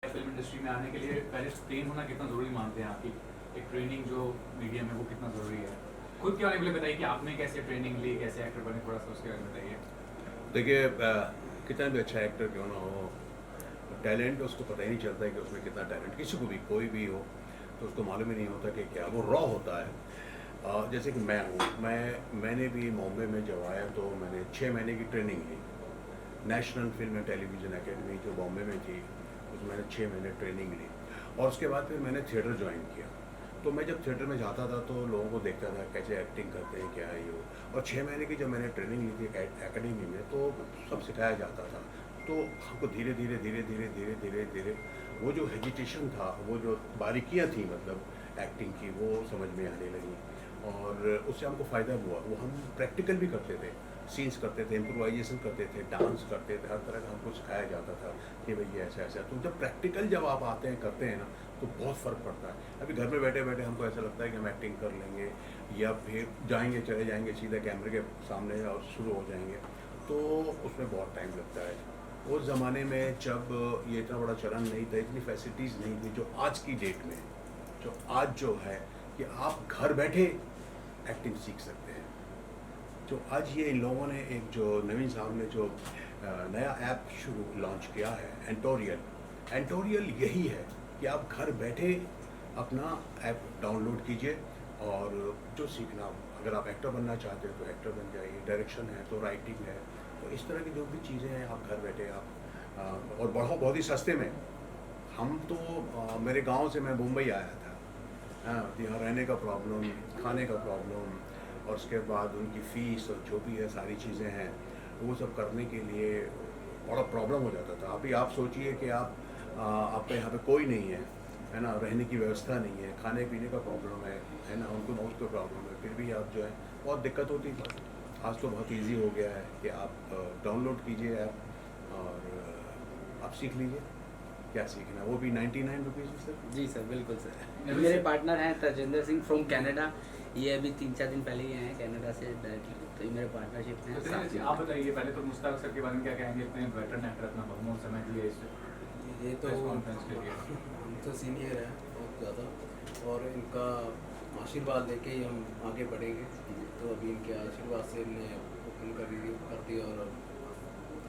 Film industry में आने के लिए पहले ट्रेन होना कितना ज़रूरी मानते हैं आपकी एक ट्रेनिंग जो मीडियम है वो कितना ज़रूरी है? खुद के बारे में बताइए कि आपने कैसे ट्रेनिंग ली, कैसे एक्टर बने, थोड़ा सा उसके बारे में बताइए। देखिए, कितना भी अच्छा एक्टर क्यों ना हो, टैलेंट उसको पता ही नहीं चलता है कि उसमें कितना टैलेंट, किसी को भी कोई भी हो तो उसको मालूम ही नहीं होता कि क्या वो रॉ होता है। जैसे कि मैं हूँ, मैंने भी बॉम्बे में जब आया तो मैंने 6 महीने की ट्रेनिंग ली। National film and television academy जो बॉम्बे में थी उसमें मैंने 6 महीने ट्रेनिंग ली और उसके बाद फिर मैंने थिएटर ज्वाइन किया। तो मैं जब थिएटर में जाता था तो लोगों को देखता था कैसे एक्टिंग करते हैं, क्या है ये। और 6 महीने की जब मैंने ट्रेनिंग ली थी एकेडमी में तो सब सिखाया जाता था। तो हमको धीरे धीरे वो जो हेजिटेशन था, वो जो बारीकियाँ थी मतलब एक्टिंग की, वो समझ में आने लगी और उससे हमको फ़ायदा हुआ। वो हम प्रैक्टिकल भी करते थे, सीन्स करते थे, इम्प्रोवाइजेशन करते थे, डांस करते थे, हर तरह का हमको सिखाया जाता था कि भाई ये ऐसा ऐसा। तो जब प्रैक्टिकल जब आप आते हैं करते हैं ना तो बहुत फ़र्क पड़ता है। अभी घर में बैठे बैठे हमको ऐसा लगता है कि हम एक्टिंग कर लेंगे या फिर जाएंगे चले जाएंगे सीधा कैमरे के सामने और शुरू हो जाएंगे, तो उसमें बहुत टाइम लगता है। उस ज़माने में जब ये इतना बड़ा चलन नहीं था, इतनी फैसिलिटीज़ नहीं थी जो आज की डेट में, जो आज जो है कि आप घर बैठे एक्टिंग सीख सकते हैं। जो आज ये इन लोगों ने एक जो नवीन साहब ने जो नया ऐप शुरू लॉन्च किया है एंटोरियल यही है कि आप घर बैठे अपना ऐप डाउनलोड कीजिए और जो सीखना, अगर आप एक्टर बनना चाहते हो तो एक्टर बन जाइए, डायरेक्शन है तो राइटिंग है, तो इस तरह की जो भी चीज़ें हैं आप घर बैठे आप और बहुत ही सस्ते में। हम तो मेरे गांव से मैं मुंबई आया था, हाँ, यहाँ रहने का प्रॉब्लम, खाने का प्रॉब्लम और उसके बाद उनकी फ़ीस और जो भी है सारी चीज़ें हैं वो सब करने के लिए बड़ा प्रॉब्लम हो जाता था। अभी आप सोचिए कि आपके यहाँ पे कोई नहीं है ना, रहने की व्यवस्था नहीं है, खाने पीने का प्रॉब्लम है ना, उनको मौत का प्रॉब्लम है, फिर भी आप जो है बहुत दिक्कत होती थी। आज तो बहुत इजी हो गया है कि आप डाउनलोड कीजिए ऐप और आप सीख लीजिए क्या सीखना, वो भी 99 रुपीज़ सर। जी सर, बिल्कुल सर। मेरे पार्टनर हैं तजिंदर सिंह फ्रॉम कनाडा, ये अभी 3-4 दिन पहले ही आए हैं कनाडा से डायरेक्टली, तो ये मेरे पार्टनरशिप हैं। तो आप बताइए पहले तो मुश्ताक सर के बारे में क्या कहेंगे, इतने वेटरन एक्टर, अपना बहुत समय दिया इस ये तो कॉन्फ्रेंस के लिए। हमसे सीनियर है बहुत ज़्यादा और इनका आशीर्वाद लेके ही हम आगे बढ़ेंगे। तो अभी इनके आशीर्वाद से हमने ओपन कर दी और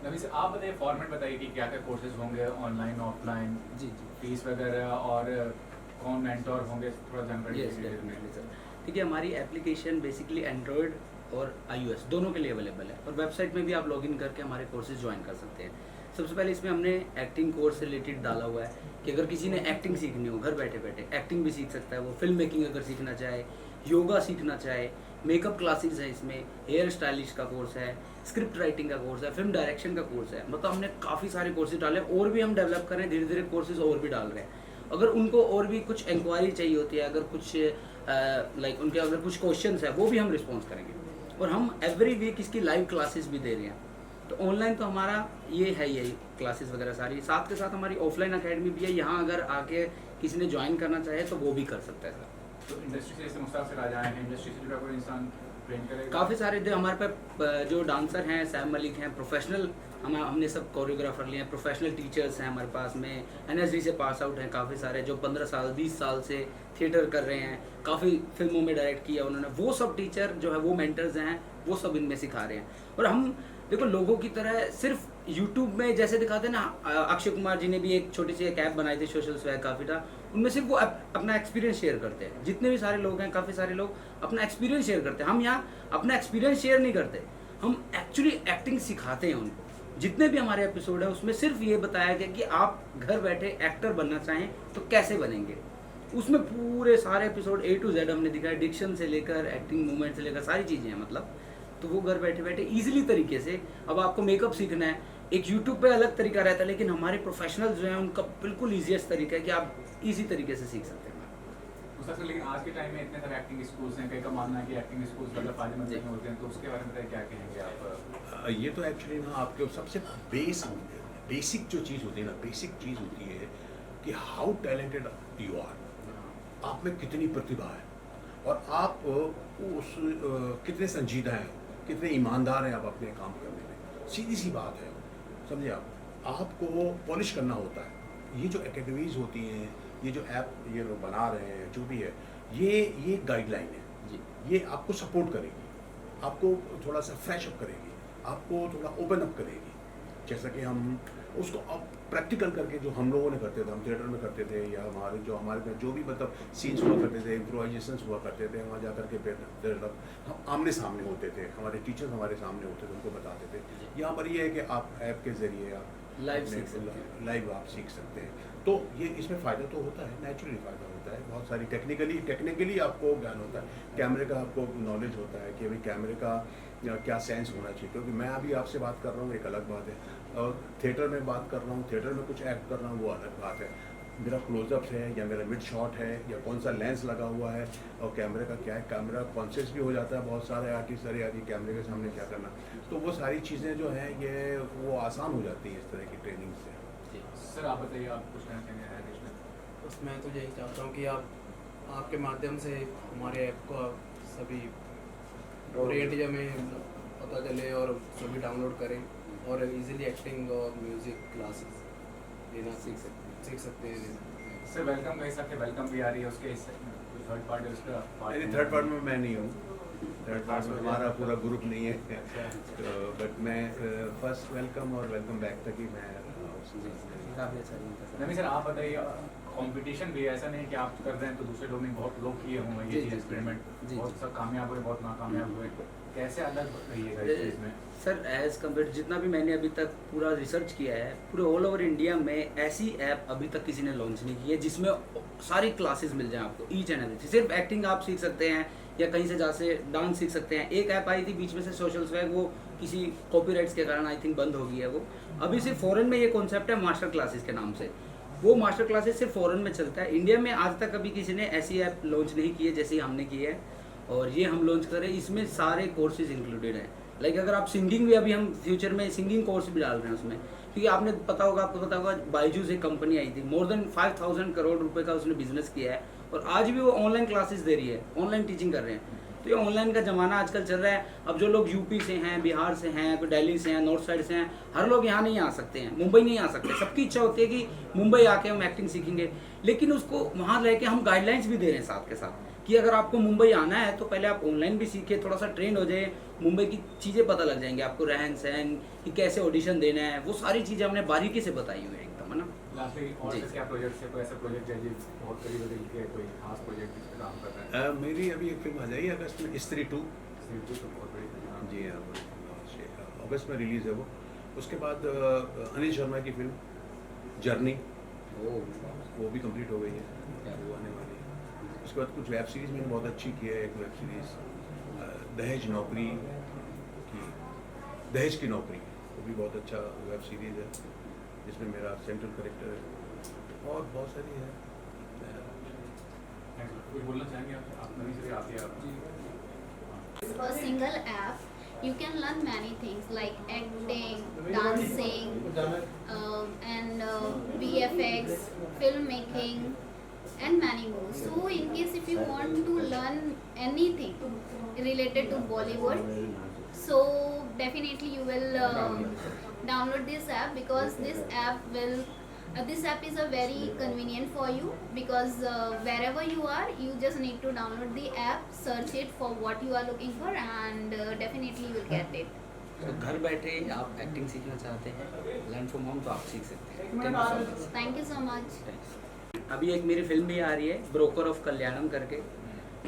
नबी सर आप बताइए, फॉर्मेट बताइए कि क्या क्या कोर्सेज होंगे, ऑनलाइन ऑफलाइन, जी फीस वगैरह और कौन मेंटोर होंगे, थोड़ा जानकारी यस दीजिए। Definitely sir. ठीक है, हमारी एप्लीकेशन बेसिकली एंड्रॉयड और iOS दोनों के लिए अवेलेबल है और वेबसाइट में भी आप लॉगिन करके हमारे कोर्सेज ज्वाइन कर सकते हैं। सबसे पहले इसमें हमने एक्टिंग कोर्स से रिलेटेड डाला हुआ है कि अगर किसी ने एक्टिंग सीखनी हो घर बैठे बैठे एक्टिंग भी सीख सकता है वो, फिल्म मेकिंग अगर सीखना चाहे, योगा सीखना चाहे मेकअप क्लासेस है इसमें, हेयर स्टाइलिश का कोर्स है, स्क्रिप्ट राइटिंग का कोर्स है, फिल्म डायरेक्शन का कोर्स है। मतलब हमने काफ़ी सारे कोर्सेज डाले और भी हम डेवलप कर रहे हैं, धीरे धीरे कोर्सेज और भी डाल रहे हैं। अगर उनको और भी कुछ इंक्वायरी चाहिए होती है, अगर कुछ लाइक उनके अगर कुछ क्वेश्चंस है वो भी हम रिस्पॉन्स करेंगे। और हम एवरी वीक इसकी लाइव क्लासेस भी दे रहे हैं। तो ऑनलाइन तो हमारा ये है, यही क्लासेस वगैरह सारी, साथ के साथ हमारी ऑफलाइन अकेडमी भी है। यहाँ अगर आके किसी ने ज्वाइन करना चाहे तो वो भी कर सकता है सर। तो इंडस्ट्री से जैसे मुस्ताफ सिराज आए हैं, इंडस्ट्री से जुड़ा कोई इंसान ट्रेन करेगा? काफ़ी सारे जो हमारे पे जो डांसर हैं, सैम मलिक हैं, प्रोफेशनल हमने सब कोरियोग्राफर लिए हैं, प्रोफेशनल टीचर्स हैं हमारे पास में, NSD से पास आउट हैं काफ़ी सारे, जो 15 साल 20 साल से थिएटर कर रहे हैं, काफ़ी फिल्मों में डायरेक्ट किया उन्होंने। वो सब टीचर जो है वो मेंटर्स हैं, वो सब इनमें सिखा रहे हैं। और हम देखो लोगों की तरह सिर्फ यूट्यूब में जैसे दिखाते हैं ना, अक्षय कुमार जी ने भी एक छोटी सी एक ऐप बनाई थी सोशल स्वैग काफ़ी था, उनमें सिर्फ वो अपना एक्सपीरियंस शेयर करते हैं। जितने भी सारे लोग हैं, काफ़ी सारे लोग अपना एक्सपीरियंस शेयर करते हैं। हम यहाँ अपना एक्सपीरियंस शेयर नहीं करते, हम एक्चुअली एक्टिंग सिखाते हैं उनको। जितने भी हमारे एपिसोड है उसमें सिर्फ ये बताया गया कि आप घर बैठे एक्टर बनना चाहें तो कैसे बनेंगे। उसमें पूरे सारे एपिसोड A to Z हमने दिखाया, डिक्शन से लेकर एक्टिंग मूवमेंट से लेकर सारी चीज़ें हैं मतलब। तो वो घर बैठे बैठे ईजिली तरीके से, अब आपको मेकअप सीखना है, एक यूट्यूब पे अलग तरीका रहता है, लेकिन हमारे प्रोफेशनल जो हैं उनका बिल्कुल ईजीएस्ट तरीका है कि आप इजी तरीके से सीख सकते हैं। मुस्ताफ सर, लेकिन आज के टाइम में इतने सारे एक्टिंग स्कूल्स हैं, कई का मानना है कि एक्टिंग स्कूल्स मतलब फायदेमंद नहीं होते हैं, तो उसके बारे में बताइए क्या कहेंगे आप? ये तो एक्चुअली ना आपके सबसे बेसिक जो चीज़ होती है ना, बेसिक चीज़ होती है कि हाउ टैलेंटेड यू आर, आप में कितनी प्रतिभा है और आप उस कितने संजीदा हैं, कितने ईमानदार हैं आप अपने काम करने में। सीधी सी बात है, समझे आप, आपको पॉलिश करना होता है। ये जो एकेडमीज़ होती हैं, ये जो ऐप ये लोग बना रहे हैं, जो भी है, ये गाइडलाइन है जी। ये आपको सपोर्ट करेगी, आपको थोड़ा सा फ्रेश अप करेगी, आपको थोड़ा ओपन अप करेगी। जैसा कि हम उसको अब प्रैक्टिकल करके जो हम लोगों ने करते थे, हम थिएटर में करते थे, या हमारे में जो भी मतलब सीन्स हुआ करते थे, इम्प्रोवाइजेशंस हुआ करते थे, वहाँ जा करके फिर हम आमने सामने होते थे, हमारे टीचर्स हमारे सामने होते थे, उनको बताते थे। यहाँ पर ये है कि आप ऐप के ज़रिए आप लाइव आप सीख सकते हैं। तो ये इसमें फ़ायदा तो होता है, नेचुरली फ़ायदा होता है। बहुत सारी टेक्निकली आपको ज्ञान होता है, कैमरे का आपको नॉलेज होता है कि अभी कैमरे का क्या सेंस होना चाहिए। क्योंकि मैं अभी आपसे बात कर रहा हूँ, एक अलग बात है, और थिएटर में बात कर रहा हूँ, थिएटर में कुछ एक्ट कर रहा हूँ, वो अलग बात है। मेरा क्लोजअप्स है या मेरा मिड शॉट है या कौन सा लेंस लगा हुआ है और कैमरे का क्या है, कैमरा कॉन्शियस भी हो जाता है बहुत सारे आर्टिस्ट, अरे यार कैमरे के सामने क्या करना। तो वो सारी चीज़ें जो हैं ये वो आसान हो जाती हैं इस तरह की ट्रेनिंग से। सर आप बताइए, आप कुछ कहना चाहेंगे? बस मैं तो यही चाहता हूँ कि आपके माध्यम से हमारे ऐप को सभी एरिया में पता चले और सभी डाउनलोड करें और इजीली एक्टिंग और म्यूज़िक क्लासेस लेना सीख सकते हैं। सर वेलकम का हिसाब से वेलकम भी आ रही है, उसके थर्ड पार्ट है उसका? थर्ड पार्ट में मैं नहीं हूँ, थर्ड पार्ट में हमारा पूरा ग्रुप नहीं है। तो बट मैं फर्स्ट वेलकम और वेलकम बैक तक ही मैं काफ़ी अच्छा। नहीं सर आप बताइए, कंपटीशन भी है, ऐसा नहीं कि आप कर रहे हैं तो दूसरे लोग नहीं, बहुत लोग किए होंगे ये चीज़ एक्सपेरिमेंट, बहुत सब कामयाब हुए, बहुत नाकामयाब हुए, कैसे अलग रहिएगा इस चीज़ में? सर एज़ कम्पेयर जितना भी मैंने अभी तक पूरा रिसर्च किया है, पूरे ऑल ओवर इंडिया में ऐसी ऐप अभी तक किसी ने लॉन्च नहीं की है जिसमें सारी क्लासेस मिल जाएं आपको, ईच एंड एवरी। सिर्फ एक्टिंग आप सीख सकते हैं या कहीं से जाके डांस सीख सकते हैं। एक ऐप आई थी बीच में से सोशल स्वैग, वो किसी कॉपीराइट्स के कारण आई थिंक बंद हो गई है वो। अभी सिर्फ फॉरेन में ये कॉन्सेप्ट है मास्टर क्लासेस के नाम से, वो मास्टर क्लासेस सिर्फ फॉरेन में चलता है। इंडिया में आज तक अभी किसी ने ऐसी ऐप लॉन्च नहीं की है जैसी हमने की है, और ये हम लॉन्च करें, इसमें सारे कोर्सेज इंक्लूडेड हैं। लाइक अगर आप सिंगिंग भी, अभी हम फ्यूचर में सिंगिंग कोर्स भी डाल रहे हैं उसमें, क्योंकि आपको पता होगा बायजूस एक कंपनी आई थी, मोर देन 5,000 करोड़ रुपए का उसने बिजनेस किया है, और आज भी वो ऑनलाइन क्लासेस दे रही है, ऑनलाइन टीचिंग कर रहे हैं। तो ये ऑनलाइन का ज़माना आजकल चल रहा है। अब जो लोग यूपी से हैं, बिहार से हैं, कोई दिल्ली से हैं, नॉर्थ साइड से हैं, हर लोग यहाँ नहीं आ सकते हैं, मुंबई नहीं आ सकते। सबकी इच्छा होती है कि मुंबई आके हम एक्टिंग सीखेंगे, लेकिन उसको वहाँ रह के हम गाइडलाइंस भी दे रहे हैं साथ के साथ कि अगर आपको मुंबई आना है तो पहले आप ऑनलाइन भी सीखिए, थोड़ा सा ट्रेंड हो जाए, मुंबई की चीज़ें पता लग जाएंगी आपको, रहन सहन कि कैसे ऑडिशन देना है, वो सारी चीज़ें हमने बारीकी से बताई हुई है एकदम, है ना। लास्टली और क्या प्रोजेक्ट है, कोई ऐसा प्रोजेक्ट है जी बहुत करीब दिल के, कोई खास प्रोजेक्ट जिस पे काम कर रहे हैं? मेरी अभी एक फिल्म आ जाएगी अगस्त में, स्त्री 2। तो बहुत बड़ी फिल्म। जी हाँ, अगस्त में रिलीज़ है वो। उसके बाद अनिल शर्मा की फिल्म जर्नी, वो भी कंप्लीट हो गई है, वो आने वाली है। उसके बाद कुछ वेब सीरीज़ मैंने बहुत अच्छी की है, एक वेब सीरीज़ दहेज नौकरी की दहेज की नौकरी, वो भी बहुत अच्छा वेब सीरीज़ है जिसमें मेरा सेंट्रल कैरेक्टर है, और बहुत सारी है। Thanks, sir. कुछ बोलना चाहेंगे आप नवी से आती है आप? A single app, you can learn many things like acting, dancing, and VFX, filmmaking, and many more. So, in case if you want to learn anything related to Bollywood, so definitely you will download this app, because this app is a very convenient for you, because wherever you are, you just need to download the app, search it for what you are looking for, and definitely you will get it. तो घर बैठे आप acting सीखना चाहते हैं, learn from home, तो आप सीख सकते हैं। Thank you so much. अभी एक मेरी फिल्म भी आ रही है, ब्रोकर ऑफ कल्याणम करके,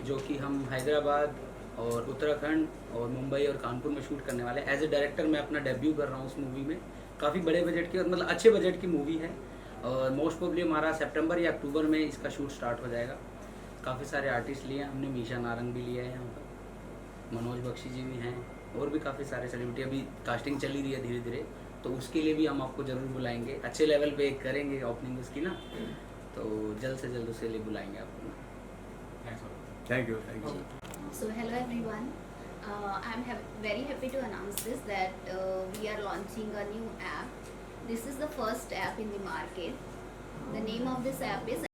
जो कि हम हैदराबाद और उत्तराखंड और मुंबई और कानपुर में शूट करने वाले हैं। एज ए डायरेक्टर मैं अपना डेब्यू कर रहा हूँ उस मूवी में। काफ़ी बड़े बजट की और मतलब अच्छे बजट की मूवी है, और मोस्ट प्रोबेबली हमारा सितंबर या अक्टूबर में इसका शूट स्टार्ट हो जाएगा। काफ़ी सारे आर्टिस्ट लिए हैं हमने, मीशा नारंग भी लिया है यहाँ पर, मनोज बख्शी जी भी हैं, और भी काफ़ी सारे सेलिब्रिटी। अभी कास्टिंग चली रही है धीरे धीरे, तो उसके लिए भी हम आपको ज़रूर बुलाएंगे। अच्छे लेवल पे करेंगे ओपनिंग उसकी ना, तो जल्द से जल्द उसके लिए बुलाएंगे आपको। Thanks, sir. Thank you. So hello everyone. I'm very happy to announce this that we are launching a new app. This is the first app in the market. The name of this app is